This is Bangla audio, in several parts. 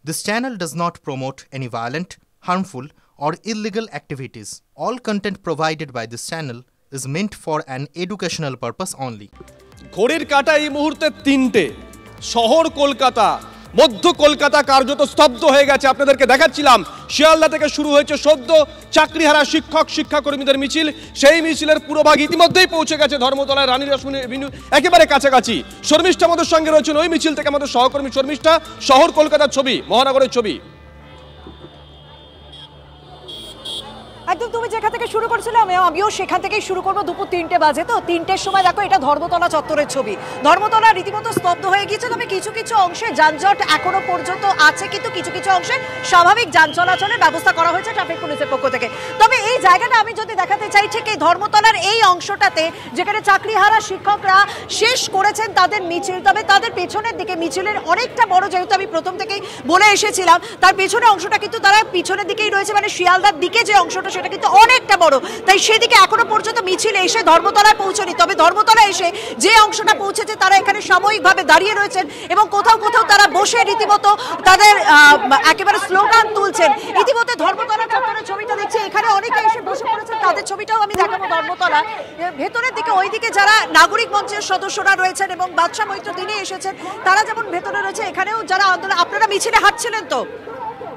This channel does not promote any violent, harmful, or illegal activities. All content provided by this channel is meant for an educational purpose only. ঘড়ির কাঁটা এই মুহূর্তে 3টে। শহর কলকাতা, মধ্য কলকাতা কার্যত স্তব্ধ হয়ে গেছে। আপনাদেরকে দেখাচ্ছিলাম শিয়ালদা থেকে শুরু হয়েছে সদ্য চাকরিহারা শিক্ষক শিক্ষাকর্মীদের মিছিল। সেই মিছিলের পুরোভাগ ইতিমধ্যেই পৌঁছে গেছে ধর্মতলায় রানী রসমনি এভিনিউ একেবারে কাছাকাছি। শর্মিষ্ঠা আমাদের সঙ্গে রয়েছেন ওই মিছিল থেকে আমাদের সহকর্মী শর্মিষ্ঠা। শহর কলকাতার ছবি, মহানগরের ছবি। একদম তুমি যেখান থেকে শুরু করছিলে আমিও সেখান থেকেই শুরু করবো। দুপুর 3টে বাজে, তো 3টের সময় দেখো এটা ধর্মতলা চত্বরের ছবি। ধর্মতলা রীতিমতো স্তব্ধ হয়ে গিয়েছে, তবে কিছু কিছু অংশে যানজট এখনো পর্যন্ত আছে, কিন্তু কিছু কিছু অংশে স্বাভাবিক যান চলাচলের ব্যবস্থা করা হয়েছে ট্রাফিক পুলিশের পক্ষ থেকে। তবে এই জায়গাটা আমি যদি দেখাতে চাই, ঠিক এই ধর্মতলার এই অংশটাতে যেখানে চাকরিহারা শিক্ষকরা শেষ করেছেন তাদের মিছিল, তবে তাদের পেছনের দিকে মিছিলের অনেকটা বড়, যেহেতু আমি প্রথম থেকেই বলে এসেছিলাম তার পেছনের অংশটা কিন্তু তারা পিছনের দিকেই রয়েছে, মানে শিয়ালদার দিকে যে অংশটা সেটা কিন্তু অনেকটা বড়, তাই সেদিকে এখনো পর্যন্ত মিছিল এসে ধর্মতলায় পৌঁছনি। তবে ধর্মতলায় এসে যে অংশটা পৌঁছেছে তারা এখানে সাময়িকভাবে দাঁড়িয়ে রয়েছেন এবং কোথাও কোথাও তারা বসে রীতিমতো তাদের একেবারে স্লোগান তুলছেন। ইতিমধ্যে ধর্মতলা চত্বরের ছবিটা দেখছি, এখানে অনেকে এসে বসে পড়েছেন, তাদের ছবিটাও আমি দেখাবো। ধর্মতলা ভেতরের দিকে ওইদিকে যারা নাগরিক মঞ্চের সদস্যরা রয়েছেন এবং বাদশা মৈত্র তিনি এসেছেন, তারা যেমন ভেতরে রয়েছে, এখানেও যারা আন্দোলন। আপনারা মিছিলে হাঁটছিলেন তো?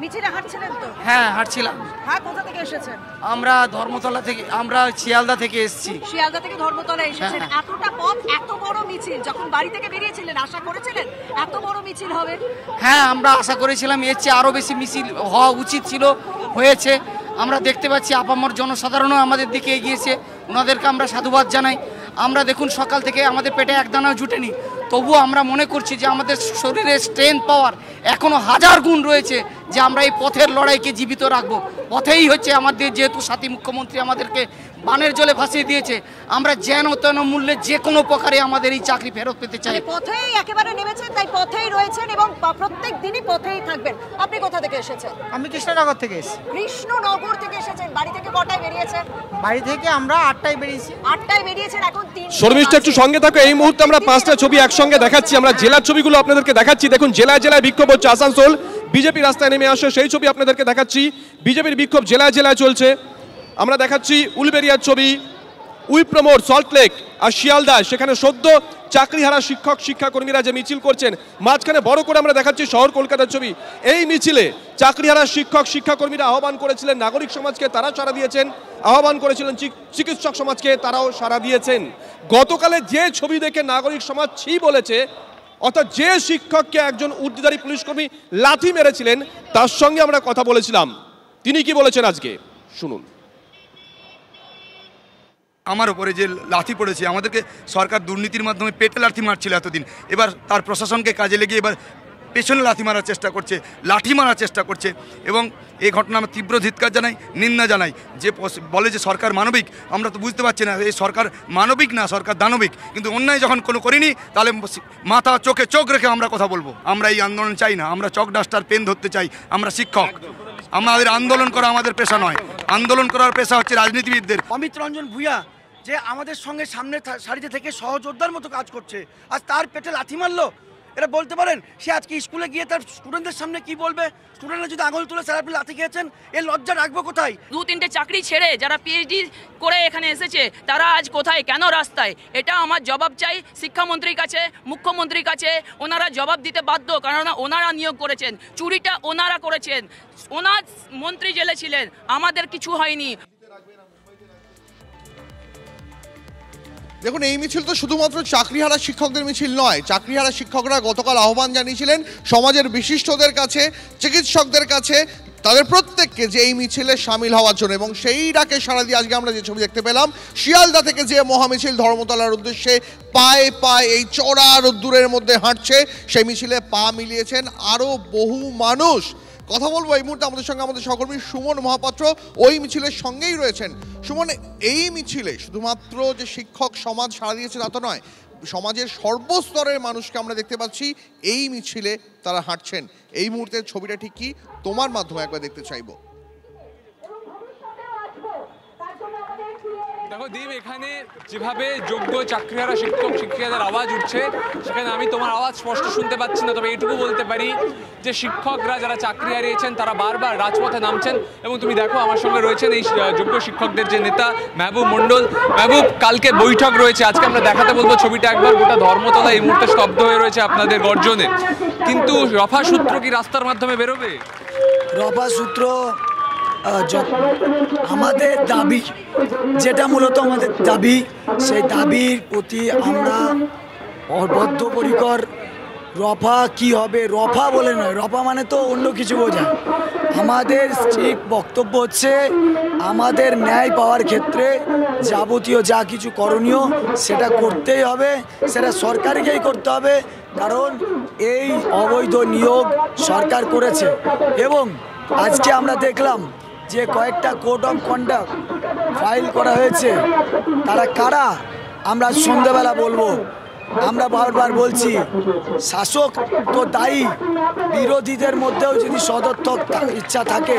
মিছিলে হাঁটছিলেন তো? হ্যাঁ, হাঁটছিলাম। হ্যাঁ, কোথা থেকে এসেছেন? আমরা ধর্মতলা থেকে, আমরা শিয়ালদা থেকে এসেছি। শিয়ালদা থেকে ধর্মতলা এসেছেন। এতটা পথ, এত বড় মিছিল, যখন বাড়ি থেকে বেরিয়েছিলেন আশা করেছিলেন এত বড় মিছিল হবে? হ্যাঁ, আমরা আশা করেছিলাম এর চেয়ে আরও বেশি মিছিল হওয়া উচিত ছিল, হয়েছে। আমরা দেখতে পাচ্ছি আপামর জনসাধারণও আমাদের দিকে এগিয়েছে, ওনাদেরকে আমরা সাধুবাদ জানাই। আমরা দেখুন সকাল থেকে আমাদের পেটে একদানাও জুটেনি, তবুও আমরা মনে করছি যে আমাদের শরীরে স্ট্রেংথ পাওয়ার এখনও হাজার গুণ রয়েছে, যে আমরা এই পথের লড়াইকে জীবিত রাখবো। পথেই হচ্ছে আমাদের, যেহেতু সাথী মুখ্যমন্ত্রী আমাদেরকে বানের জলে ভাসিয়ে দিয়েছে, আমরা যেন তেন মূল্যে যে কোনো প্রকারে আমাদের এই চাকরি ফেরত পেতে চাই। পথেই একেবারে নেমেছেন, তাই পথেই রয়েছেন এবং প্রত্যেক দিনই পথেই থাকবেন। আপনি কোথা থেকে এসেছেন? আমি কৃষ্ণনগর থেকে এসেছি। কৃষ্ণনগর থেকে এসেছেন। বাড়ি থেকে কটায় বেরিয়েছেন? বাড়ি থেকে আমরা 8টায় বেরিয়েছি। 8টায় বেরিয়েছেন, এখন 3। শর্মিষ্ঠা একটু সঙ্গে থাকো। এই মুহূর্তে আমরা 5টা ছবি একসঙ্গে দেখাচ্ছি। আমরা জেলার ছবিগুলো আপনাদেরকে দেখাচ্ছি। দেখুন জেলায় জেলায় বিক্ষোভ হচ্ছে। আসানসোল বিজেপি রাস্তায় নেমে আসে, সেই ছবি আপনাদেরকে দেখাচ্ছি। বিজেপির বিক্ষোভ জেলায় জেলায় চলছে। আমরা দেখাচ্ছি উলবেরিয়ার ছবি, উইপ্রমোর, সল্টলেক আর শিয়ালদা, সেখানে সদ্য চাকরিহারা শিক্ষক শিক্ষাকর্মীরা যে মিছিল করছেন, মাঝখানে বড় করে আমরা দেখাচ্ছি শহর কলকাতার ছবি। এই মিছিলে চাকরিহারা শিক্ষক শিক্ষাকর্মীরা আহ্বান করেছিলেন নাগরিক সমাজকে, তারা সাড়া দিয়েছেন। আহ্বান করেছিলেন চিকিৎসক সমাজকে, তারাও সাড়া দিয়েছেন। গতকালে যে ছবি দেখে নাগরিক সমাজ ছি বলেছে, অর্থাৎ যে শিক্ষককে একজন উর্দিধারী পুলিশকর্মী লাথি মেরেছিলেন, তার সঙ্গে আমরা কথা বলেছিলাম। তিনি কি বলেছেন আজকে শুনুন। আমার উপরে যে লাথি পড়েছে, আমাদেরকে সরকার দুর্নীতির মাধ্যমে পেটে লাথি মারছিল এতদিন, এবার তার প্রশাসনকে কাজে লেগে এবার পেছনে লাথি মারার চেষ্টা করছে, লাঠি মারার চেষ্টা করছে। এবং এই ঘটনা আমরা তীব্র ধিক্কার জানাই, নিন্দা জানাই। যে বলে যে সরকার মানবিক, আমরা তো বুঝতে পারছি না এই সরকার মানবিক না, সরকার দানবিক। কিন্তু অন্যায় যখন কোনো করিনি, তাহলে মাথা চোখে চোখ রেখে আমরা কথা বলবো। আমরা এই আন্দোলন চাই না, আমরা চক ডাস্টার পেন ধরতে চাই। আমরা শিক্ষক, আমাদের আন্দোলন করা আমাদের পেশা নয়, আন্দোলন করার পেশা হচ্ছে রাজনীতিবিদদের। অমিত রঞ্জন ভূঁইয়া যে আমাদের সঙ্গে সামনের সারিতে থেকে সহযোদ্ধার মতো কাজ করছে, আজ তার পেটে লাথি মারলো। এটা বলতে পারেন সে আজকে স্কুলে গিয়ে তার স্টুডেন্টদের সামনে কি বলবে? স্টুডেন্টরা যদি আঙুল তুলে স্যার আপনি লাথি খেয়েছেন, এর লজ্জা রাখবো কোথায়? 2-3টে চাকরি ছেড়ে যারা পিএইচডি করে এখানে এসেছে, তারা আজ কোথায়, কেন রাস্তায়? এটা আমার জবাব চাই শিক্ষামন্ত্রীর কাছে, মুখ্যমন্ত্রীর কাছে। ওনারা জবাব দিতে বাধ্য, কারণ ওনারা নিয়োগ করেছেন, চুরিটা ওনারা করেছেন। ওনার মন্ত্রী জেলে ছিলেন, আমাদের কিছু হয়নি। দেখুন, এই মিছিল তো শুধুমাত্র চাকরিহারা শিক্ষকদের মিছিল নয়। চাকরিহারা শিক্ষকরা গতকাল আহ্বান জানিয়েছিলেন সমাজের বিশিষ্টদের কাছে, চিকিৎসকদের কাছে, তাদের প্রত্যেককে যে এই মিছিলে সামিল হওয়ার জন্য। এবং সেই ডাকে সাড়া দিয়ে আজকে আমরা যে ছবি দেখতে পেলাম, শিয়ালদা থেকে যে মহামিছিল ধর্মতলার উদ্দেশ্যে পায়ে পায়ে এই চড়া রোদ্দুরের মধ্যে হাঁটছে, সেই মিছিলে পা মিলিয়েছেন আরও বহু মানুষ। কথা বলবো এই মুহূর্তে আমাদের সঙ্গে আমাদের সহকর্মী সুমন মহাপাত্র ওই মিছিলের সঙ্গেই রয়েছেন। সুমন, এই মিছিলে শুধুমাত্র যে শিক্ষক সমাজ সাড়া দিয়েছে তা তো নয়, সমাজের সর্বস্তরের মানুষকে আমরা দেখতে পাচ্ছি এই মিছিলে তারা হাঁটছেন। এই মুহূর্তের ছবিটা ঠিক কি, তোমার মাধ্যমে একবার দেখতে চাইবো। দেখো দীপ, এখানে যেভাবে যোগ্য চাকরিহারা শিক্ষক শিক্ষিকাদের আওয়াজ উঠছে, সেখানে আমি তোমার আওয়াজ স্পষ্ট শুনতে পাচ্ছি না। তবে এটুকু বলতে পারি যে শিক্ষকরা যারা চাকরি হারিয়েছেন তারা বারবার রাজপথে নামছেন। এবং তুমি দেখো আমার সঙ্গে রয়েছেন এই যোগ্য শিক্ষকদের যে নেতা মেহবুব মণ্ডল। মেহবুব, কালকে বৈঠক রয়েছে, আজকে আমরা দেখাতে বলবো ছবিটা একবার। গোটা ধর্মতলা এই মুহূর্তে স্তব্ধ হয়ে রয়েছে আপনাদের গর্জনে, কিন্তু রফা সূত্র কি রাস্তার মাধ্যমে বেরোবে? রফা সূত্র আমাদের দাবি, যেটা মূলত আমাদের দাবি, সেই দাবির প্রতি আমরা বদ্ধপরিকর। রফা কি হবে, রফা বলে নয়, রফা মানে তো অন্য কিছু বোঝায়। আমাদের ঠিক বক্তব্য হচ্ছে আমাদের ন্যায় পাওয়ার ক্ষেত্রে যাবতীয় যা কিছু করণীয় সেটা করতেই হবে, সেটা সরকারকেই করতে হবে। কারণ এই অবৈধ নিয়োগ সরকার করেছে এবং আজকে আমরা দেখলাম যে কয়েকটা কোড অফ কন্ডাক্ট ফাইল করা হয়েছে। তারা কারা আমরা সন্ধ্যাবেলা বলবো। আমরা বারবার বলছি শাসক তো দায়ী, বিরোধীদের মধ্যেও যদি সদর্থক ইচ্ছা থাকে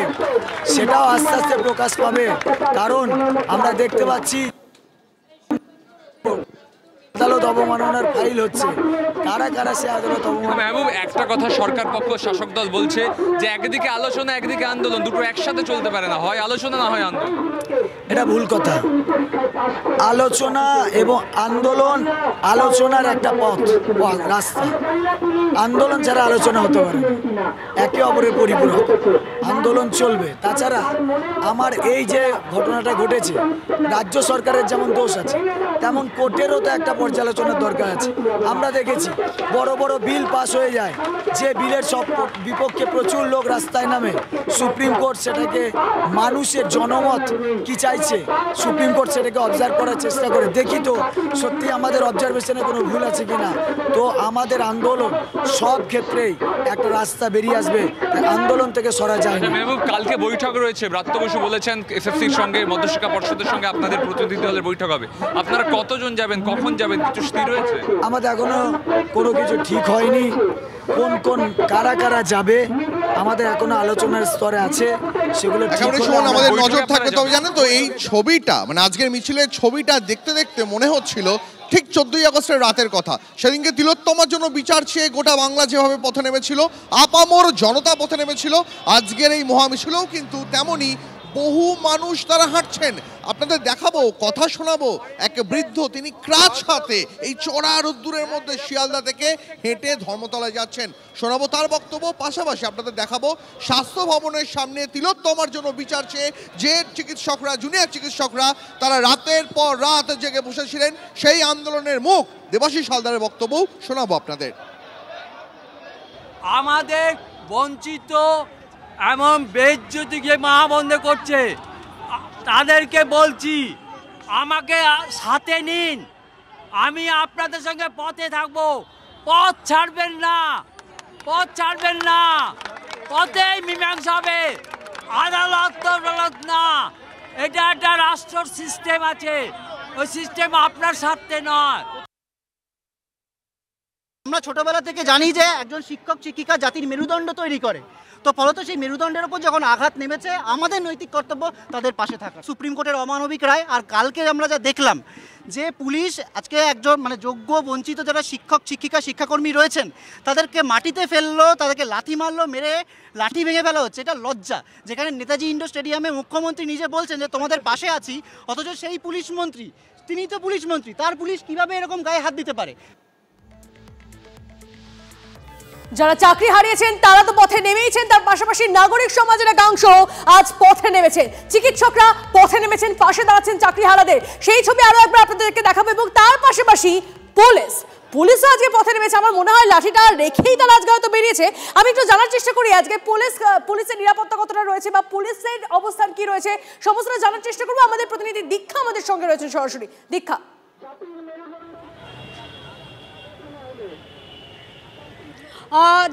সেটাও আস্তে আস্তে প্রকাশ পাবে। কারণ আমরা দেখতে পাচ্ছি আদালত অবমাননার ফাইল হচ্ছে, কারা কারা সে আদালত অবমাননা। মেহবুব, একটা কথা সরকার পক্ষ শাসক দল বলছে যে একদিকে আলোচনা একদিকে আন্দোলন, দুটো একসাথে চলতে পারে না, হয় আলোচনা না হয় আন্দোলন। এটা ভুল কথা। আলোচনা এবং আন্দোলন, আলোচনার একটা পথ রাস্তা, আন্দোলন ছাড়া আলোচনা হতে পারে না, একে অপরের পরিপূরক। আন্দোলন চলবে। তাছাড়া আমার এই যে ঘটনাটা ঘটেছে, রাজ্য সরকারের যেমন দোষ আছে তেমন কোর্টেরও তো একটা পর্যালোচনার দরকার আছে। আমরা দেখেছি বড় বড় বিল পাস হয়ে যায়, যে বিলের সব বিপক্ষে প্রচুর লোক রাস্তায় নামে, সুপ্রিম কোর্ট সেটাকে, মানুষের জনমত কি চাইছে সুপ্রিম কোর্ট সেটাকে অবজার্ভ করার চেষ্টা করে। দেখি তো সত্যি আমাদের অবজারভেশনে কোনো ভুল আছে কিনা। তো আমাদের আন্দোলন সব ক্ষেত্রেই একটা রাস্তা বেরিয়ে আসবে, আন্দোলন থেকে সরা যায় না। মেহবুব, কালকে বৈঠক রয়েছে, ব্রাত্য বসু বলেছেন এসএফসির সঙ্গে মধ্যশিক্ষা পর্ষদের সঙ্গে আপনাদের প্রতিনিধি দলের বৈঠক হবে। আপনারা কতজন যাবেন, কখন যাবেন, কিছু স্থির হয়েছে? আমাদের এখনো কোনো কিছু ঠিক হয়নি। কোন কোন কারা কারা যাবে আমাদের এখনো আলোচনার স্তরে আছে, সেগুলো আমাদের নজর থাকবে। তবে জানেন তো এই ছবিটা, মানে আজকের মিছিলের ছবিটা দেখতে দেখতে মনে হচ্ছিল ঠিক 14ই আগস্টের রাতের কথা। সেদিনকে তিলোত্তমার জন্য বিচার চেয়ে গোটা বাংলা যেভাবে পথে নেমেছিল, আপামর জনতা পথে নেমেছিল, আজকের এই মহামিছিলেও কিন্তু তেমনই বহু মানুষ তারা হাঁটছেন। আপনাদের দেখাবো, কথা শোনাবো এক বৃদ্ধ, তিনি ক্রাচ হাতে এই চড়া রোদ্দুরের মধ্যে শিয়ালদা থেকে হেঁটে ধর্মতলায় যাচ্ছেন। শোনাবো তার বক্তব্য, পাশাপাশি আপনাদের দেখাবো স্বাস্থ্য ভবনের সামনে তিলোত্তমার জন্য বিচার চেয়ে যে চিকিৎসকরা, জুনিয়র চিকিৎসকরা, তারা রাতের পর রাত জেগে বসেছিলেন, সেই আন্দোলনের মুখ দেবাশিস হালদারের বক্তব্য শোনাবো আপনাদের। আমাদের বঞ্চিত এমন বেজ্জতিকে মা বন্ধ করছে, তাদেরকে বলছি আমাকে সাথে নিন, আমি আপনাদের সঙ্গে পথে থাকবো, পথ ছাড়বেন না, পথ ছাড়বেন না, পথেই মীমাংসা হবে, আদালত না। এটা একটা রাষ্ট্র সিস্টেম আছে, ওই সিস্টেম আপনার স্বার্থে নয়। আমরা ছোটবেলা থেকে জানি যে একজন শিক্ষক শিক্ষিকা জাতির মেরুদণ্ড তৈরি করে, তো ফলত সেই মেরুদণ্ডের উপর যখন আঘাত নেমেছে আমাদের নৈতিক কর্তব্য তাদের পাশে থাকা। সুপ্রিম কোর্টের অমানবিক রায়, আর কালকে আমরা যা দেখলাম যে পুলিশ আজকে একজন মানে যোগ্য বঞ্চিত যারা শিক্ষক শিক্ষিকা শিক্ষাকর্মী রয়েছেন তাদেরকে মাটিতে ফেললো, তাদেরকে লাথি মারলো, মেরে লাঠি ভেঙে ফেলা হচ্ছে। এটা লজ্জা। যেখানে নেতাজি ইন্ডোর স্টেডিয়ামে মুখ্যমন্ত্রী নিজে বলছেন যে তোমাদের পাশে আছি, অথচ সেই পুলিশ মন্ত্রী, তিনি তো পুলিশ মন্ত্রী, তার পুলিশ কিভাবে এরকম গায়ে হাত দিতে পারে? যারা চাকরি হারিয়েছেন তারা তো পথে নেমেইছেন, তার পাশাপাশি নাগরিক সমাজের একাংশ আজ পথে নেমেছে। চিকিৎসকরা পথে নেমেছেন, পাশে দাঁড়াচ্ছেন চাকরি হারাদের। সেই ছবি আরো একবার আপনাদেরকে দেখাবো। এবং তার পাশাপাশি পুলিশও আজকে পথে নেমেছে। আমার মনে হয় লাঠিটা রেখেই তারা আজকে হয়তো বেরিয়েছে। আমি একটু জানার চেষ্টা করি আজকে পুলিশের নিরাপত্তা কতটা রয়েছে বা পুলিশের অবস্থান কি রয়েছে, সমস্তটা জানার চেষ্টা করবো। আমাদের প্রতিনিধি দীক্ষা আমাদের সঙ্গে রয়েছে সরাসরি। দীক্ষা,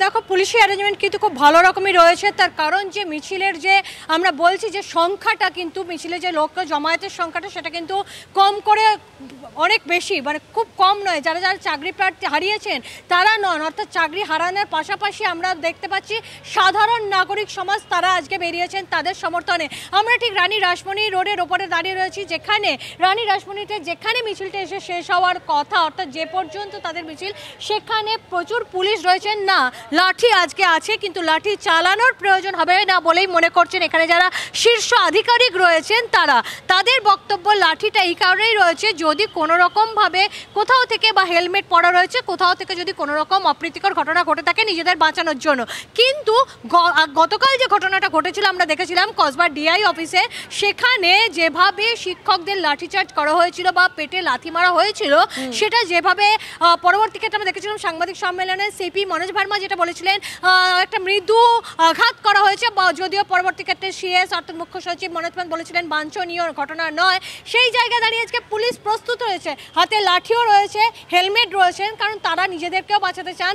দেখো পুলিশি অ্যারেঞ্জমেন্ট কিন্তু খুব ভালো রকমই রয়েছে, তার কারণ যে মিছিলের যে আমরা বলছি যে সংখ্যাটা কিন্তু মিছিলে যে লোক জমায়েতের সংখ্যাটা সেটা কিন্তু কম করে অনেক বেশি, মানে খুব কম নয়। যারা যারা চাকরি প্রার্থী হারিয়েছেন তারা নন, অর্থাৎ চাকরি হারানোর পাশাপাশি আমরা দেখতে পাচ্ছি সাধারণ নাগরিক সমাজ তারা আজকে বেরিয়েছেন তাদের সমর্থনে। আমরা ঠিক রানী রাসমণি রোডের ওপরে দাঁড়িয়ে রয়েছি, যেখানে রানী রাসমণিতে যেখানে মিছিলটা এসে শেষ হওয়ার কথা, অর্থাৎ যে পর্যন্ত তাদের মিছিল সেখানে প্রচুর পুলিশ রয়েছেন। না, লাঠি আজকে আছে, কিন্তু লাঠি চালানোর প্রয়োজন হবে না বলেই মনে করছেন এখানে যারা শীর্ষ আধিকারিক রয়েছেন তারা। তাদের বক্তব্য লাঠিটা এই কারণেই রয়েছে যদি কোনো রকমভাবে কোথাও থেকে বা হেলমেট পরা রয়েছে কোথাও থেকে যদি কোনো রকম অপ্রীতিকর ঘটনা ঘটে থাকে নিজেদের বাঁচানোর জন্য। কিন্তু গতকাল যে ঘটনাটা ঘটেছিল আমরা দেখেছিলাম কসবা ডিআই অফিসে, সেখানে যেভাবে শিক্ষকদের লাঠিচার্জ করা হয়েছিল বা পেটে লাথি মারা হয়েছিল সেটা যেভাবে পরবর্তী ক্ষেত্রে আমরা দেখেছিলাম সাংবাদিক সম্মেলনে সিপি মনোজ ভার্মা যেটা বলেছিলেন একটা মৃদু আঘাত করা হয়েছে, যদিও পরবর্তী ক্ষেত্রে সিএস অর্থাৎ মুখ্য সচিব মনোজ পান বলেছিলেন বাঞ্ছনীয় ঘটনা নয়। সেই জায়গায় দাঁড়িয়ে আজকে পুলিশ প্রস্তুত রয়েছে, হাতে লাঠিও রয়েছে, হেলমেট রয়েছেন, কারণ তারা নিজেদেরকেও বাঁচাতে চান।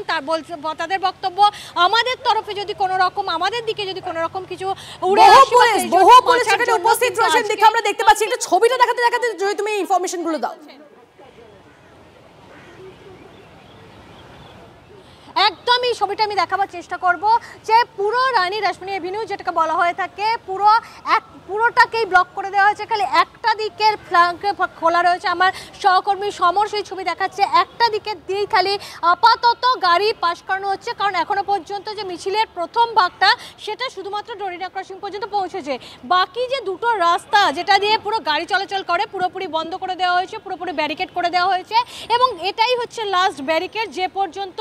তাদের বক্তব্য আমাদের তরফে যদি কোনো রকম আমাদের দিকে যদি কোনো রকম কিছু উড়ে বহু পুলিশ সেখানে উপস্থিত রয়েছেন দেখে আমরা দেখতে পাচ্ছি। একটা ছবিটা দেখাতে দেখাতে যদি তুমি ইনফরমেশন গুলো দাও। একদম এই ছবিটা আমি দেখাবার চেষ্টা করব যে পুরো রানী রাসমণি এভিনিউ যেটাকে বলা হয়ে থাকে পুরোটাকেই ব্লক করে দেওয়া হয়েছে, খালি একটা দিকের ফ্ল্যাঙ্কে খোলা রয়েছে। আমার সহকর্মী সমর সেই ছবি দেখাচ্ছে, একটা দিকের দিয়েই খালি আপাতত গাড়ি পাস করানো হচ্ছে, কারণ এখনো পর্যন্ত যে মিছিলের প্রথম ভাগটা সেটা শুধুমাত্র ডরিনা ক্রসিং পর্যন্ত পৌঁছেছে। বাকি যে দুটো রাস্তা যেটা দিয়ে পুরো গাড়ি চলাচল করে পুরোপুরি বন্ধ করে দেওয়া হয়েছে, পুরোপুরি ব্যারিকেড করে দেওয়া হয়েছে, এবং এটাই হচ্ছে লাস্ট ব্যারিকেড যে পর্যন্ত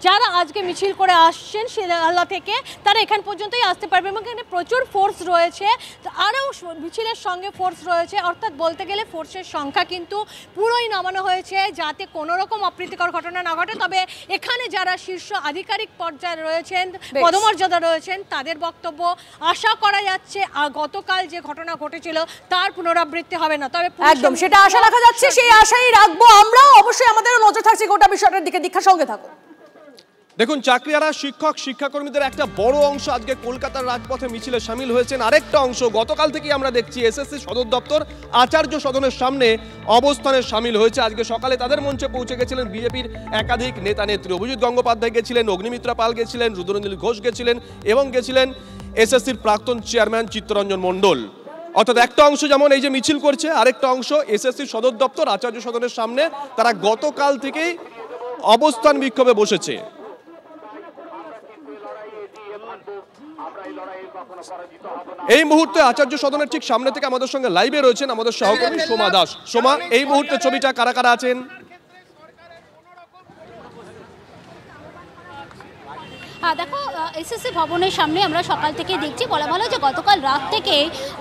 যারা আজকে মিছিল করে আসছেন শিয়ালদা থেকে তারা এখান পর্যন্তই আসতে পারবে। এবং এখানে প্রচুর ফোর্স রয়েছে, আরও মিছিলের সঙ্গে ফোর্স রয়েছে, অর্থাৎ বলতে গেলে ফোর্সের সংখ্যা কিন্তু পুরোই নামানো হয়েছে যাতে কোনো রকম অপ্রীতিকর ঘটনা না ঘটে। তবে এখানে যারা শীর্ষ আধিকারিক পর্যায়ে রয়েছেন, পদমর্যাদা রয়েছেন, তাদের বক্তব্য আশা করা যাচ্ছে গতকাল যে ঘটনা ঘটেছিল তার পুনরাবৃত্তি হবে না। তবে একদম সেটা আশা রাখা যাচ্ছে, সেই আশাই রাখবো আমরা। অবশ্যই আমাদেরও নজর থাকছে গোটা বিষয়টার দিকে। দীক্ষার সঙ্গে থাকো। দেখুন, চাকরিহারা শিক্ষক শিক্ষাকর্মীদের একটা বড় অংশ আজকে কলকাতার রাজপথে মিছিলে সামিল হয়েছেন। আরেকটা অংশ গতকাল থেকেই আমরা দেখছি এসএসসি সদর দপ্তর আচার্য সদনের সামনে অবস্থানে সামিল হয়েছে। আজকে সকালে তাদের মঞ্চে পৌঁছে গেছিলেন বিজেপির একাধিক নেতা নেত্রী। অভিজিৎ গঙ্গোপাধ্যায় গেছিলেন, অগ্নিমিত্রা পাল গেছিলেন, রুদ্রনীল ঘোষ গেছিলেন এবং গেছিলেন এসএসসির প্রাক্তন চেয়ারম্যান চিত্তরঞ্জন মণ্ডল। অর্থাৎ একটা অংশ যেমন এই যে মিছিল করছে, আরেকটা অংশ এসএসসি সদর দপ্তর আচার্য সদনের সামনে তারা গতকাল থেকেই অবস্থান বিক্ষোভে বসেছে। এই মুহূর্তে আচার্য সদনের ঠিক সামনে থেকে আমাদের সঙ্গে লাইভে রয়েছেন আমাদের সহকর্মী সোমা দাস। সোমা, এই মুহূর্তে ছবিটা কারা কারা আছেন? দেখো, এসএসসি ভবনের সামনে আমরা সকাল থেকে দেখছি, বলা ভালো যে গতকাল রাত থেকে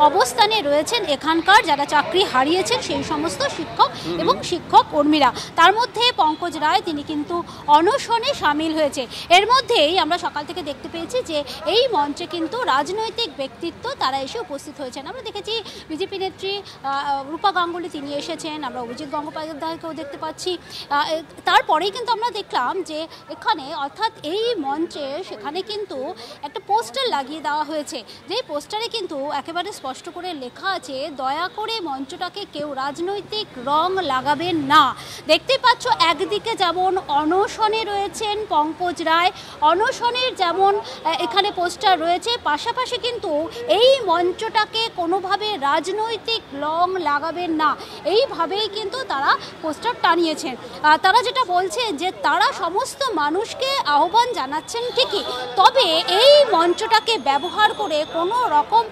অবস্থানে রয়েছেন এখানকার যারা চাকরি হারিয়েছেন সেই সমস্ত শিক্ষক এবং শিক্ষক কর্মীরা। তার মধ্যে পঙ্কজ রায় তিনি কিন্তু অনশনে সামিল হয়েছে। এর মধ্যেই আমরা সকাল থেকে দেখতে পেয়েছি যে এই মঞ্চে কিন্তু রাজনৈতিক ব্যক্তিত্ব তারা এসে উপস্থিত হয়েছেন। আমরা দেখেছি বিজেপি নেত্রী রূপা গাঙ্গুলি তিনি এসেছেন, আমরা অভিজিৎ গঙ্গোপাধ্যায়কেও দেখতে পাচ্ছি। তারপরেই কিন্তু আমরা দেখলাম যে এখানে অর্থাৎ এই মঞ্চে সেখানে কিন্তু একটা পোস্টার লাগিয়ে দেওয়া হয়েছে, যেই পোস্টারে কিন্তু একেবারে স্পষ্ট করে লেখা আছে দয়া করে মঞ্চটাকে কেউ রাজনৈতিক রং লাগাবেন না। দেখতে পাচ্ছ একদিকে যেমন অনশনে রয়েছেন পঙ্কজ রায়, অনশনের যেমন এখানে পোস্টার রয়েছে, পাশাপাশি কিন্তু এই মঞ্চটাকে কোনোভাবে রাজনৈতিক রং লাগাবেন না এইভাবেই কিন্তু তারা পোস্টার টানিয়েছেন। তারা যেটা বলছেন যে তারা সমস্ত মানুষকে আহ্বান জানাচ্ছেন ঠিকই, তবে এই মঞ্চটাকে ব্যবহার করে কোনো রকম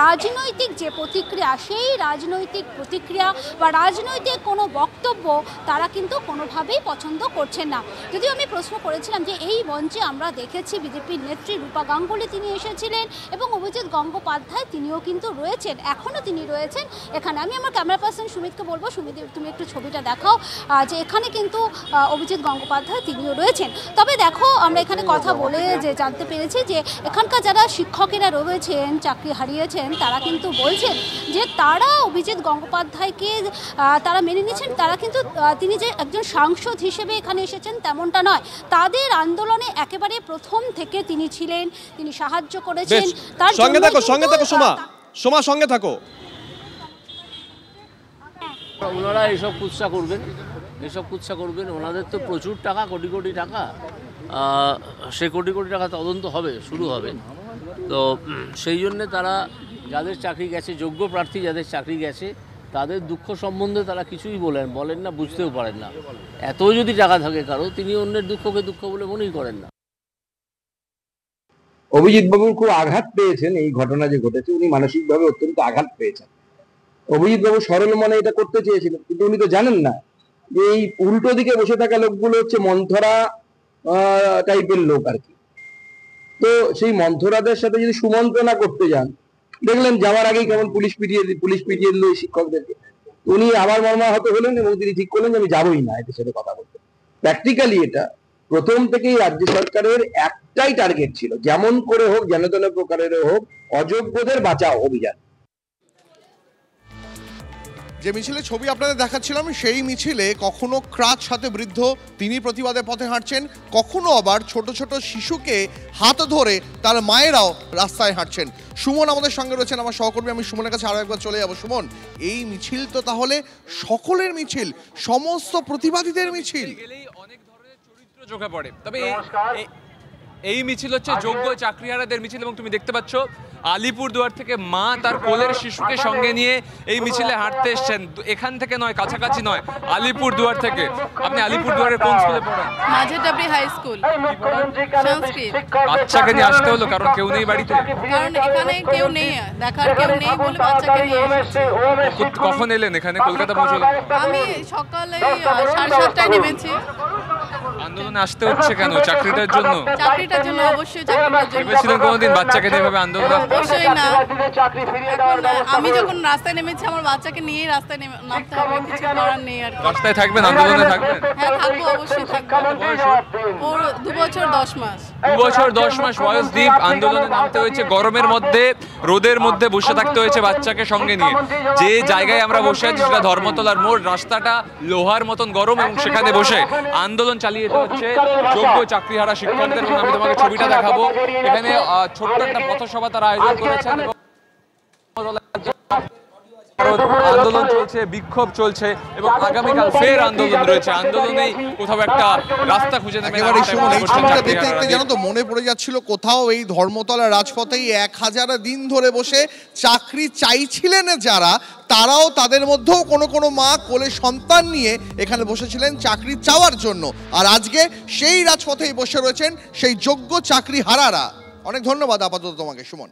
রাজনৈতিক যে প্রতিক্রিয়া সেই রাজনৈতিক প্রতিক্রিয়া বা রাজনৈতিক কোনো বক্তব্য তারা কিন্তু কোনোভাবেই পছন্দ করছেন না। যদিও আমি প্রশ্ন করেছিলাম যে এই মঞ্চে আমরা দেখেছি বিজেপির নেত্রী রূপা গাঙ্গুলি তিনি এসেছিলেন এবং অভিজিৎ গঙ্গোপাধ্যায় তিনিও কিন্তু রয়েছেন, এখনও তিনি রয়েছেন এখানে। আমি আমার ক্যামেরা পার্সন সুমিতকে বলবো, সুমিত তুমি একটু ছবিটা দেখাও যে এখানে কিন্তু অভিজিৎ গঙ্গোপাধ্যায় তিনিও রয়েছেন। তবে দেখো, আমরা এখানে কথা বলে যে জানতে জানতে পেরেছি যে এখানকার যারা শিক্ষকেরা রয়েছেন, চাকরি হারিয়েছেন, তারা কিন্তু বলছেন যে তারা অভিজিৎ গঙ্গোপাধ্যায়কে তারা মেনে নিচ্ছেন। তারা কিন্তু তিনি যে একজন সাংসদ হিসেবে এখানে এসেছেন তেমনটা নয়, তাদের আন্দোলনে একেবারে প্রথম থেকে তিনি ছিলেন, তিনি সাহায্য করেছেন। তার সঙ্গে থাকো সোমা সঙ্গে থাকো। ওনারা এইসব কুৎসা করবেন, ওনাদের তো প্রচুর টাকা, কোটি কোটি টাকা, সে কোটি কোটি টাকা তদন্ত হবে, শুরু হবে। তো সেই জন্যে তারা যাদের চাকরি গেছে, যোগ্য প্রার্থী যাদের চাকরি গেছে, তাদের দুঃখ সম্বন্ধে তারা কিছুই বলেন না, বুঝতেও পারেন না। এত যদি টাকা থাকে কারো, তিনি অন্যের দুঃখকে দুঃখ বলে মনেই করেন না। অভিজিৎ বাবুর খুব আঘাত পেয়েছেন এই ঘটনা যে ঘটেছে, উনি মানসিকভাবে অত্যন্ত আঘাত পেয়েছেন। অভিজিৎ বাবু সরল মনে এটা করতে চেয়েছিলেন, কিন্তু উনি তো জানেন না যে এই উল্টো দিকে বসে থাকা লোকগুলো হচ্ছে মন্থরা টাইপের লোক আর কি। তো সেই মন্থরাদের সাথে যদি সুমন্ত্রণা করতে যান, দেখলেন যাওয়ার আগেই কেমন পুলিশ পিটিয়ে দিল এই শিক্ষকদেরকে। উনি আবার মর্মাহত হলেন এবং তিনি ঠিক করলেন যে আমি যাবোই না এদের সাথে কথা বলতে। প্র্যাকটিক্যালি এটা প্রথম থেকেই রাজ্য সরকারের একটাই টার্গেট ছিল, যেমন করে হোক, যেন তেন প্রকারের হোক, অযোগ্যদের বাঁচাও অভিযান। যে মিছিলের ছবি আপনাদের দেখাচ্ছিলাম, সেই মিছিলে কখনো ক্রাচ হাতে বৃদ্ধ তিনি প্রতিবাদে পথে হাঁটছেন, কখনো আবার ছোট ছোট শিশুকে হাত ধরে তার মায়েরাও রাস্তায় হাঁটছেন। সুমন আমাদের সঙ্গে রয়েছেন, আমার সহকর্মী। আমি সুমনের কাছে আরো একবার চলে যাবো। সুমন, এই মিছিল তো তাহলে সকলের মিছিল, সমস্ত প্রতিবাদীদের মিছিল, অনেক ধরনের চরিত্র চোখে পড়ে। তবে এই মিছিল হচ্ছে যোগ্য চাকরিহারাদের মিছিল এবং তুমি দেখতে পাচ্ছ আলিপুরদুয়ার থেকে মা তার কোলের শিশুকে সঙ্গে নিয়ে এই মিছিলে হাঁটতে এসছেন। এখান থেকে নয়, কাছাকাছি নয়, আলিপুরদুয়ার থেকে। আপনি আলিপুরদুয়ারের কোন স্কুলে পড়েন? মাঝেরডাবরি হাই স্কুল, সংস্কৃত। বাচ্চাকে নিয়ে আসতে হলো কারণ কেউ নেই বাড়িতে? কারণ এখানে কেউ নেই, দেখার কেউ নেই বলে বাচ্চাকে নিয়ে এসেছি। কখন এলেন এখানে, কলকাতা পৌঁছলেন? আমি সকালে 7:30টায় নেমেছি। আন্দোলনে আসতে হচ্ছে কেন? চাকরিটার জন্য? চাকরিটার জন্য, অবশ্যই চাকরিটার জন্য। ভেবেছিলেন কোনোদিন বাচ্চাকে নিয়ে এভাবে আন্দোলন? অবশ্যই না। আমি যখন রাস্তায় নেমেছি, আমার বাচ্চাকে নিয়েই রাস্তায় নামতে হবে, কিছু করার নেই আর। রাস্তায় থাকবেন, আন্দোলনে থাকবেন? হ্যাঁ থাকবো, অবশ্যই থাকবো। ওর 2 বছর 10 মাস। 2 বছর 10 মাস বয়স দ্বীপ। আন্দোলনে নামতে হয়েছে গরমের মধ্যে, রোদের মধ্যে বসে থাকতে হয়েছে বাচ্চাকে সঙ্গে নিয়ে। যে জায়গায় আমরা বসে আছি সেটা ধর্মতলার মোড়, রাস্তাটা লোহার মতন গরম এবং সেখানে বসে আন্দোলন চালিয়ে হচ্ছে যোগ্য চাকরিহারা শিক্ষকদের। এবং আমি তোমাকে ছবিটা দেখাবো। এখানে ছোট্ট একটা পথসভা তারা আয়োজন করেছেন এবং আন্দোলন চলছে, বিক্ষোভ চলছে এবং আগামীকাল ফের আন্দোলন রয়েছে। আন্দোলনেই কোথাও একটা রাস্তা খুঁজে নেবে। দেখতে দেখতে যেন তো মনে পড়ে যাচ্ছিল, কোথাও এই ধর্মতলা রাজপথেই 1000 দিন ধরে বসে চাকরি চাইছিলেন যারা, তারাও তাদের মধ্যেও কোনো মা কোলে সন্তান নিয়ে এখানে বসেছিলেন চাকরি চাওয়ার জন্য। আর আজকে সেই রাজপথেই বসে রয়েছেন সেই যোগ্য চাকরি হারারা। অনেক ধন্যবাদ আপাতত তোমাকে সুমন।